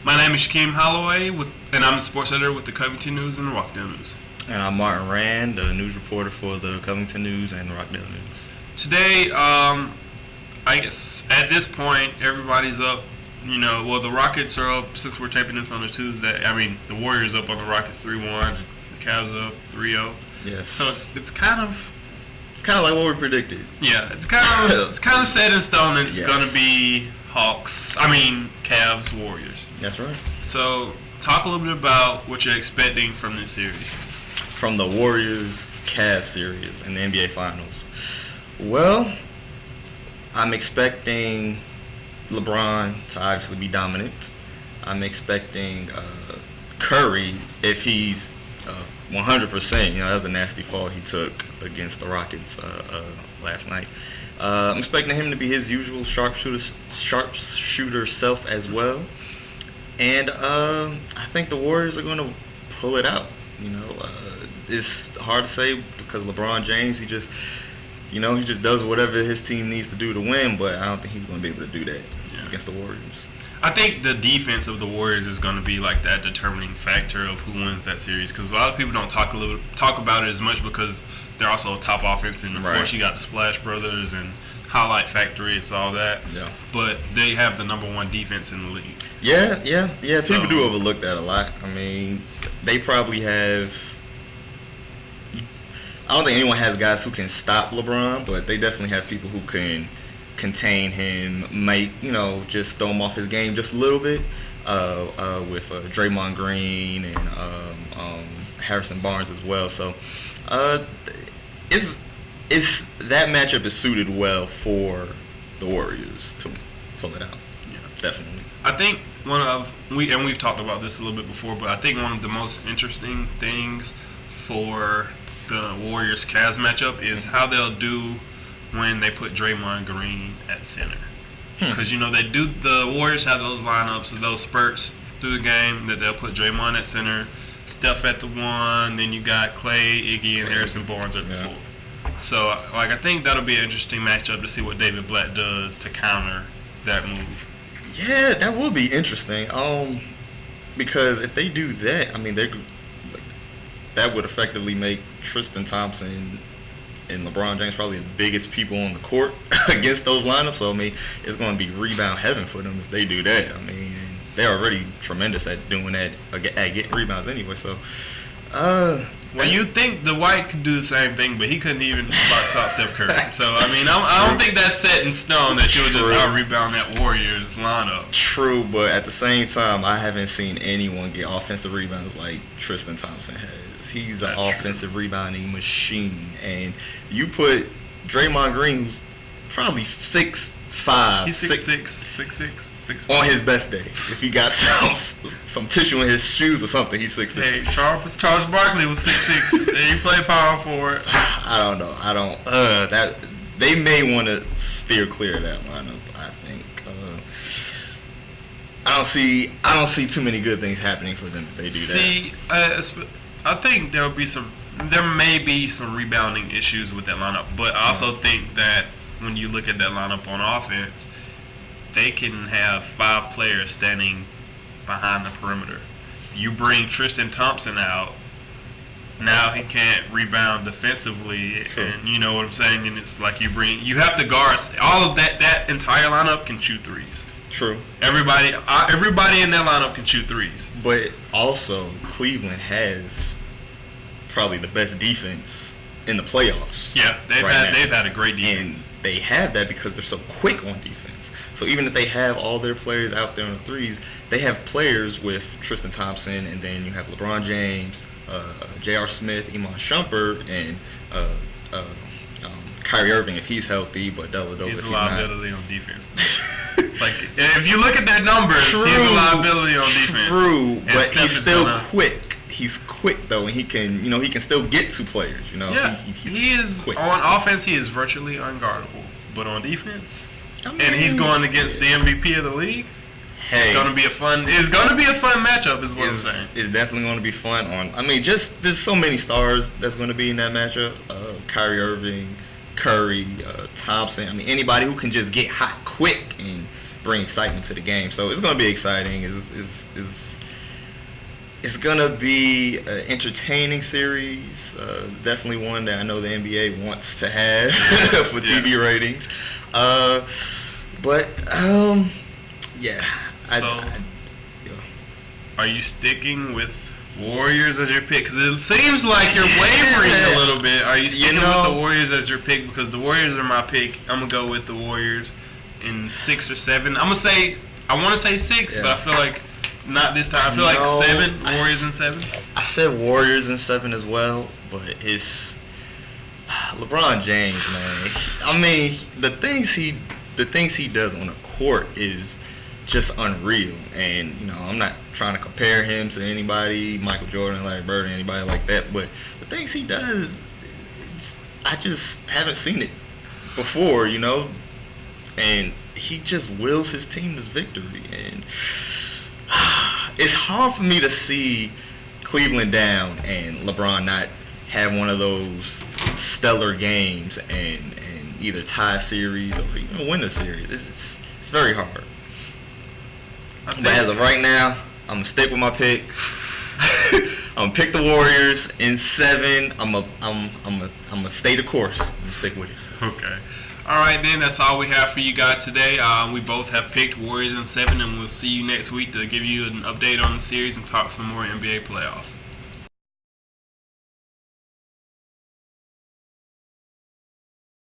My name is Shakeem Holloway, and I'm the sports editor with the Covington News and the Rockdale News. And I'm Martin Rand, the news reporter for the Covington News and the Rockdale News. Today, I guess at this point, everybody's up. The Rockets are up since we're taping this on a Tuesday. The Warriors up on the Rockets 3-1, the Cavs up 3-0. Yes. So it's kind of like what we predicted. Yeah, it's kind of set in stone that it's going to be Cavs, Warriors. That's right. So, talk a little bit about what you're expecting from this series. From the Warriors-Cavs series in the NBA Finals. Well, I'm expecting LeBron to obviously be dominant. I'm expecting Curry, if he's 100%, that was a nasty fall he took against the Rockets last night. I'm expecting him to be his usual sharpshooter self as well. And I think the Warriors are going to pull it out. It's hard to say because LeBron James, he just does whatever his team needs to do to win, but I don't think he's going to be able to do that against the Warriors. I think the defense of the Warriors is going to be like that determining factor of who wins that series, because a lot of people don't talk about it as much because they're also a top offense, and of course you got the Splash Brothers and Highlight Factory, it's all that. Yeah. But they have the number one defense in the league. Yeah. So, people do overlook that a lot. They probably have. I don't think anyone has guys who can stop LeBron, but they definitely have people who can contain him, just throw him off his game just a little bit, with Draymond Green and Harrison Barnes as well. So, it's that matchup is suited well for the Warriors to pull it out. Yeah, definitely. I think we've talked about this a little bit before, but I think one of the most interesting things for the Warriors-Cavs matchup is how they'll do when they put Draymond Green at center. Because, the Warriors have those lineups, those spurts through the game that they'll put Draymond at center, Steph at the 1, then you got Clay, Iggy, and Harrison Barnes at the 4. So, I think that'll be an interesting matchup to see what David Blatt does to counter that move. Yeah, that will be interesting. Because if they do that, that would effectively make Tristan Thompson and LeBron James probably the biggest people on the court against those lineups. So, it's going to be rebound heaven for them if they do that. They're already tremendous at doing that, at getting rebounds anyway. So, you think the White could do the same thing, but he couldn't even box out Steph Curry. So, I don't think that's set in stone that you'll just out-rebound that Warriors lineup. True, but at the same time, I haven't seen anyone get offensive rebounds like Tristan Thompson has. He's an offensive rebounding machine. And you put Draymond Green, who's probably 6'5". He's 6'6". On his best day. If he got some tissue in his shoes or something, he's 6'6". Hey, Charles Barkley was 6'6", and he played power forward. I don't know. That they may want to steer clear of that lineup, I think. I don't see too many good things happening for them if they do that. I think there may be some rebounding issues with that lineup, but I also think that when you look at that lineup on offense, they can have 5 players standing behind the perimeter. You bring Tristan Thompson out, now he can't rebound defensively, and you know what I'm saying. And it's like you have the guards. All of that entire lineup can shoot threes. True. Everybody in that lineup can shoot threes. But also, Cleveland has probably the best defense in the playoffs. Yeah, they've had a great defense. And they have that because they're so quick on defense. So even if they have all their players out there on the threes, they have players with Tristan Thompson, and then you have LeBron James, J.R. Smith, Iman Shumpert, and Kyrie Irving if he's healthy, but Dellavedova he's if a he's not. Liability on defense. If you look at their numbers, he's a liability on defense. True, but he's still quick. He's quick though, and he can still get to players. Yeah, he is quick. On offense. He is virtually unguardable, but on defense, and he's going against the MVP of the league. Hey, it's gonna be a fun matchup, is what I'm saying. It's definitely gonna be fun. There's so many stars that's gonna be in that matchup. Kyrie Irving, Curry, Thompson. Anybody who can just get hot quick and bring excitement to the game. So it's going to be exciting. It's going to be an entertaining series. It's definitely one that I know the NBA wants to have for TV ratings. Yeah. Are you sticking with Warriors as your pick? Because it seems like you're wavering a little bit. Are you sticking with the Warriors as your pick? Because the Warriors are my pick. I'm going to go with the Warriors in 6 or 7. I want to say 6, but I feel like not this time. I feel like 7, Warriors in 7. I said Warriors in 7 as well, but it's LeBron James, man. I mean, the things he does on the court is just unreal. And, you know, I'm not trying to compare him to anybody, Michael Jordan, Larry Bird, anybody like that, but the things he does, I just haven't seen it before, you know. And he just wills his team to victory. And it's hard for me to see Cleveland down and LeBron not have one of those stellar games and either tie a series or even win a series. It's very hard. But as of right now, I'm gonna stick with my pick. I'm gonna pick the Warriors in 7. I'm gonna stay the course. I'm gonna stick with it. Okay. All right, then. That's all we have for you guys today. We both have picked Warriors in 7, and we'll see you next week to give you an update on the series and talk some more NBA playoffs.